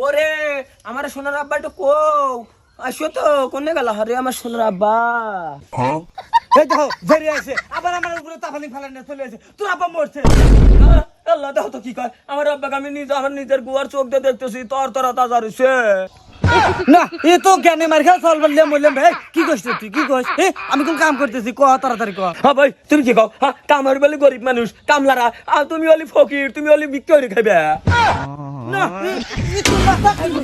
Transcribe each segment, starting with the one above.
ওরে আমার সোনার আব্বা একটু কো আসো তো কোনে গেল আরে আমার সোনার আব্বা এই দেখো বেরিয়ে আসে আবার আমার উপরে তাফানি ফালানি চলে আসে তোর আব্বা মরছে। আল্লাহ দেখো তো কি কয় আমার আব্বাকে আমি আমার নিজের গুয়ার চোখ দিয়ে দেখতেছি তোর তোরা তাজা রয়েছে। না এ তো জ্ঞানে মার খেলা চল বললাম বললাম ভাই কি কইছ তুই কি কইছ আমি কোন কাম করতেছি ক তাড়াতাড়ি ক। হ্যাঁ ভাই তুমি কি কও হ্যাঁ কামার বলে গরিব মানুষ কামলারা আর তুমি হলি ফকির তুমি হলি বিক্রি করে খাইবে। না তুই মাথা খাইবি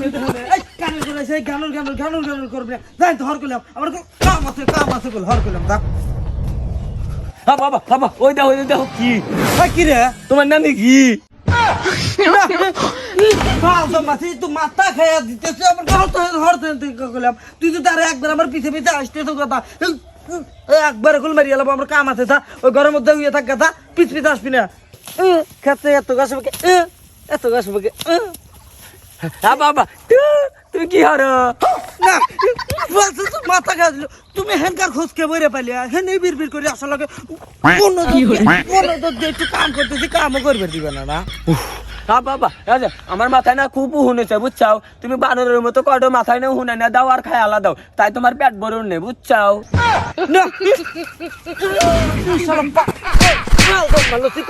এই গানের করে সেই গানের করবে যাই তো হর কইলাম আমার কাম আছে বল হর কইলাম দা। হ্যাঁ বাবা বাবা ওই দেখো কি কি রে তোমার নানি কি তুই মাথা খাইয়া দিতেছিস আমার কইলাম তুই তো তার একবার আমার পিছে পিছে আসতে তো কথা একবার কুল মারি এলাম আমার কাম আছে থা ওই ঘরের মধ্যে উইয়ে থাক কথা পিছ পিছে আসবি না খেতে এত গাছ এত গাছ হ্যাঁ বাবা তুমি কি হারো না মাথা খাই দিল তুমি হেনকার খোঁজকে বইরে পাইলে হেনে বিড় করে আসা লাগে একটু কাম করতেছি কামও করবে দিবে না না। হ্যাঁ বাবা আমার মাথায় না খুব হুনেছে বুঝছাও তুমি বানরের মতো কটো মাথায় না হুনে না দাও আর খায় আলা দাও তাই তোমার পেট ভরুন নেই বুঝছাও।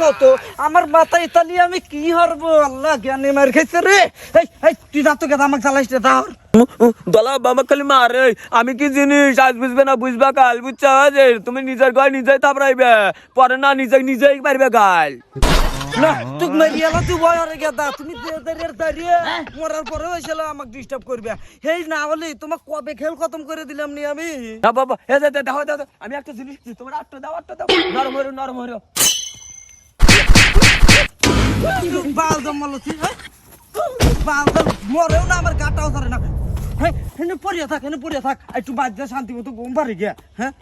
কত আমার মাথা ইতালি আমি কি হরবো আল্লাহ জ্ঞানী মার খাইছে রে তুই যাতো কেন আমাকে চালাইস রে তাহর দলা বাবা খালি মারে আমি কি জিনিস আজ বুঝবে না বুঝবা কাল বুঝছা যে তুমি নিজের গায়ে নিজেই তাপড়াইবে পরে না নিজেই পারবে গাল না তুই মেরিয়ালা তুই বয় হরে গেদা তুমি দাঁড়িয়ে মরার পরে হয়েছিল আমাকে ডিস্টার্ব করবে হেই না হলে তোমার কবে খেল খতম করে দিলাম নি আমি। হ্যাঁ বাবা দাও আমি একটা জিনিস তোমার আটটা দাও নরম হরো বাল জমালছি বাল মরেও না আমার গাটাও ধরে না হ্যাঁ পড়িয়া থাক একটু বাদ শান্তি মতো ঘুম পারি গিয়া হ্যাঁ।